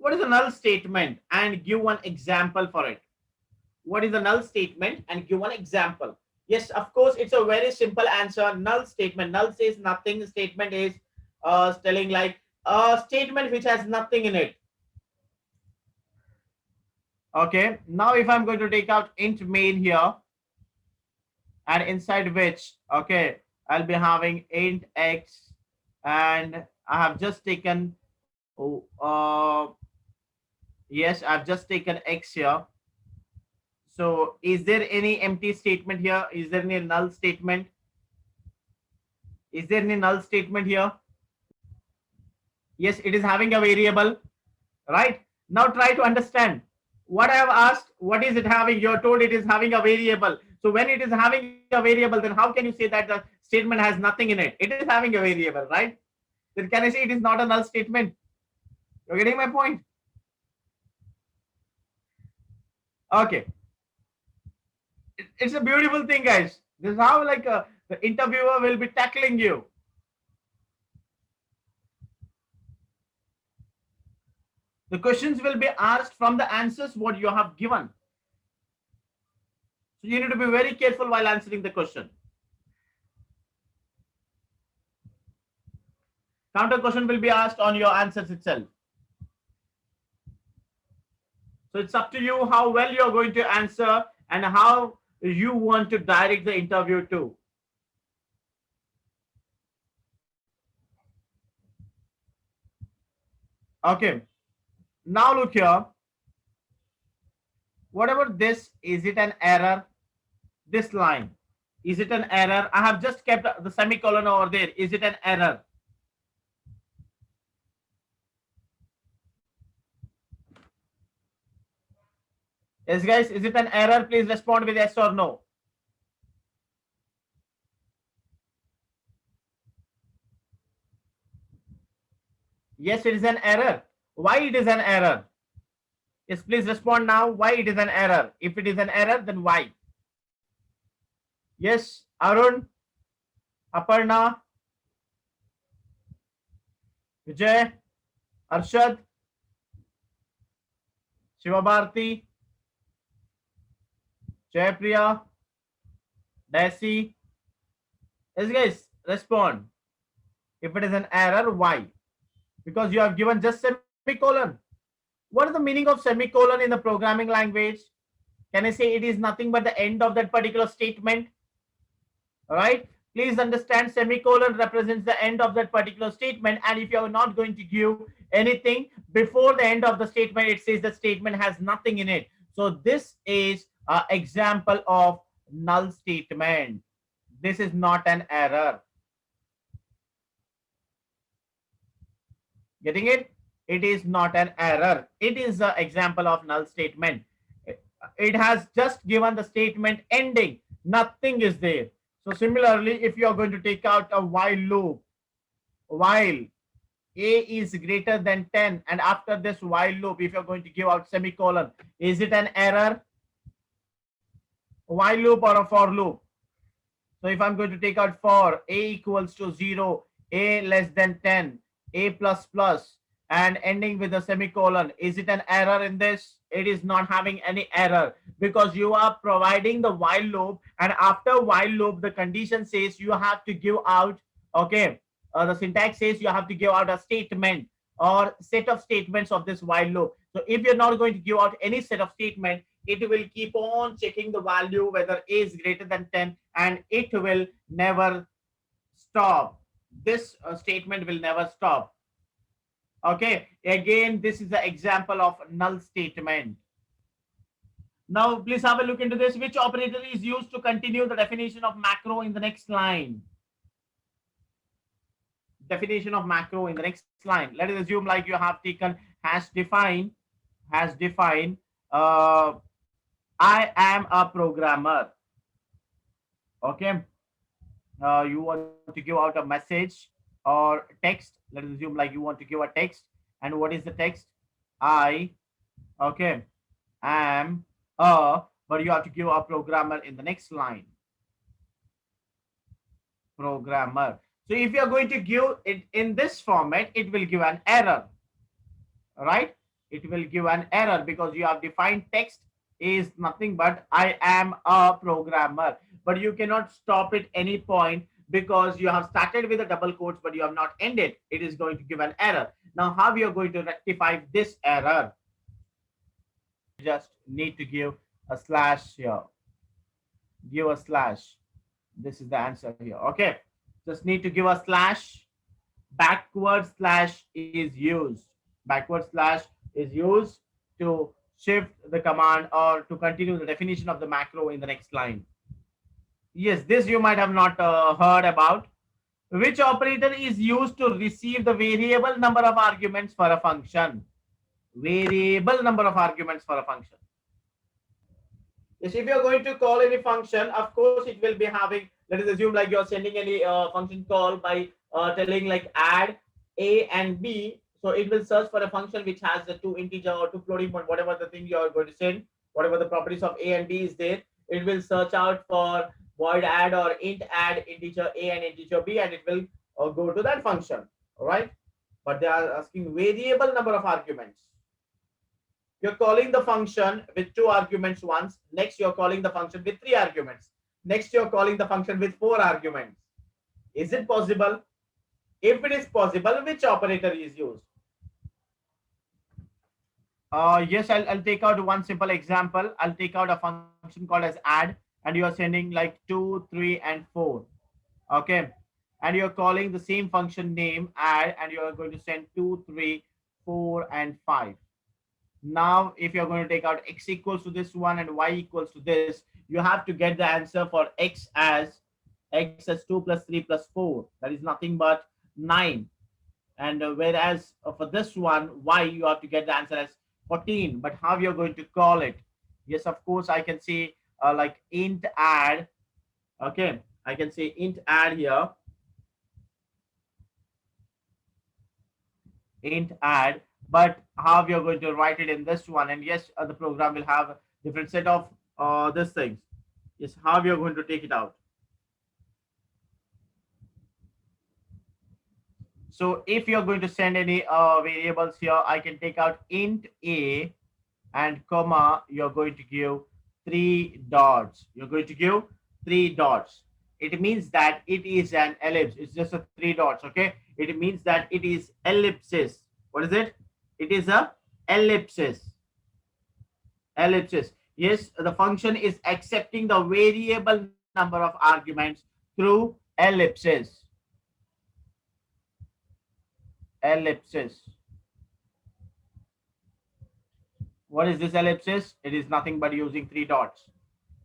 What is a null statement and give one example for it? What is a null statement and give one example? Yes, of course, it's a very simple answer. Null statement. Null says nothing. Statement is telling like a statement which has nothing in it. Okay. Now if I'm going to take out int main here, and inside which, okay, I'll be having int x, and I have just taken, oh, yes, I've just taken x here. So is there any empty statement here? Is there any null statement? Is there any null statement here? Yes, it is having a variable, right? Now try to understand what I have asked. What is it having? You're told it is having a variable. So when it is having a variable, then how can you say that the statement has nothing in it? It is having a variable, right? Then can I say it is not a null statement? You're getting my point? Okay. It's a beautiful thing, guys. This is how like the interviewer will be tackling you. The questions will be asked from the answers what you have given. So you need to be very careful while answering the question. Counter question will be asked on your answers itself. So it's up to you how well you're going to answer and how you want to direct the interview to. Okay. Now look here. Whatever this, is it an error? This line, is it an error? I have just kept the semicolon over there. Is it an error? Yes, guys, is it an error? Please respond with yes or no. Yes, it is an error. Why it is an error? Yes, please respond now. Why it is an error? If it is an error, then why? Yes, Arun, Aparna, Vijay, Arshad, Shivabharti, Jaypriya, Daisy. Yes, guys, respond. If it is an error, why? Because you have given just semicolon. What is the meaning of semicolon in the programming language? Can I say it is nothing but the end of that particular statement? All right. Please understand, semicolon represents the end of that particular statement. And if you are not going to give anything before the end of the statement, it says the statement has nothing in it. So this is an example of null statement. This is not an error. Getting it? It is not an error. It is an example of null statement. It has just given the statement ending. Nothing is there. So similarly, if you are going to take out a while loop, while a is greater than 10, and after this while loop, if you're going to give out semicolon, is it an error? While loop or a for loop? So if I'm going to take out for a equals to 0, a less than 10, a plus plus, and ending with a semicolon, is it an error in this? It is not having any error because you are providing the while loop, and after while loop the condition says you have to give out, okay, the syntax says you have to give out a statement or set of statements of this while loop. So if you're not going to give out any set of statement, it will keep on checking the value whether a is greater than 10, and it will never stop. This statement will never stop. Okay, again, this is the example of null statement. Now, please have a look into this. Which operator is used to continue the definition of macro in the next line? Definition of macro in the next line. Let us assume like you have taken has defined, I am a programmer. Okay. You want to give out a message or text. Let us assume like you want to give a text. And what is the text? I, okay, am a, but you have to give a programmer in the next line. Programmer. So if you are going to give it in this format, it will give an error. All right. it will give an error because you have defined text is nothing but I am a programmer. But you cannot stop at any point because you have started with a double quotes but you have not ended. It is going to give an error. Now how you are going to rectify this error? Just need to give a slash here. Give a slash. This is the answer here. Okay. Just need to give a slash. Backward slash is used. Backward slash is used to shift the command or to continue the definition of the macro in the next line. Yes, this you might have not heard about. Which operator is used to receive the variable number of arguments for a function? Variable number of arguments for a function. Yes, if you're going to call any function, of course it will be having, let us assume like you're sending any function call by telling like add a and b. So it will search for a function which has the two integer or two floating point, whatever the thing you are going to send, whatever the properties of a and b is there. It will search out for void add or int add integer a and integer b, and it will go to that function. All right. But they are asking variable number of arguments. You're calling the function with two arguments once. Next, you're calling the function with three arguments. Next, you're calling the function with four arguments. Is it possible? If it is possible, which operator is used? Yes, I'll take out one simple example. I'll take out a function called as add, and you are sending like 2, 3, and 4. Okay. And you're calling the same function name add, and you're going to send 2, 3, 4, and 5. Now, if you're going to take out x equals to this one and y equals to this, you have to get the answer for x as 2 plus 3 plus 4. That is nothing but 9. And whereas for this one, y, you have to get the answer as 14. But how you're going to call it? Yes, of course, I can say like int add. Okay, I can say int add here. Int add, but how we are going to write it in this one, and yes, the program will have a different set of these things. Yes, how we are going to take it out. So if you're going to send any variables here, I can take out int a and comma, you're going to give 3 dots. You're going to give 3 dots. It means that it is an ellipse. It's just a 3 dots. Okay. It means that it is ellipsis. What is it? It is a ellipsis. Ellipsis. Yes, the function is accepting the variable number of arguments through ellipsis. Ellipsis. What is this ellipsis? It is nothing but using 3 dots.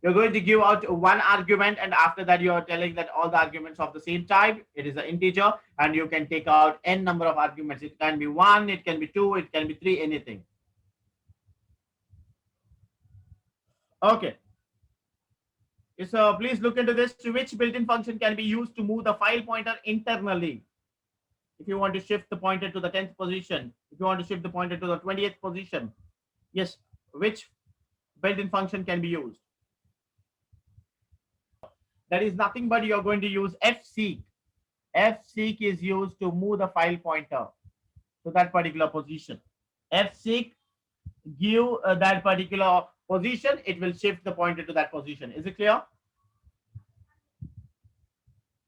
You're going to give out one argument, and after that you are telling that all the arguments of the same type. It is an integer, and you can take out n number of arguments. It can be 1, it can be 2, it can be 3, anything. Okay. So please look into this. Which built-in function can be used to move the file pointer internally? If you want to shift the pointer to the 10th position, if you want to shift the pointer to the 20th position, yes, which built-in function can be used? That is nothing but you're going to use fseek. Fseek is used to move the file pointer to that particular position. Fseek give that particular position, it will shift the pointer to that position. Is it clear?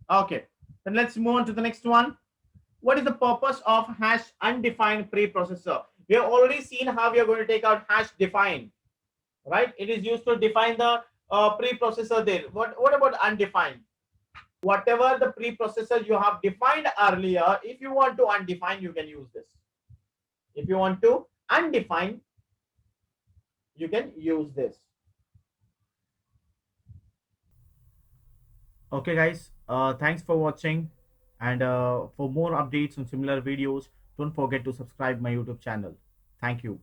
Okay, then let's move on to the next one. What is the purpose of hash undefined preprocessor? We have already seen how we are going to take out hash define, right? It is used to define the preprocessor there. What about undefined? Whatever the preprocessor you have defined earlier, if you want to undefine, you can use this. If you want to undefine, you can use this. Okay, guys. Thanks for watching. And for more updates on similar videos, don't forget to subscribe my YouTube channel. Thank you.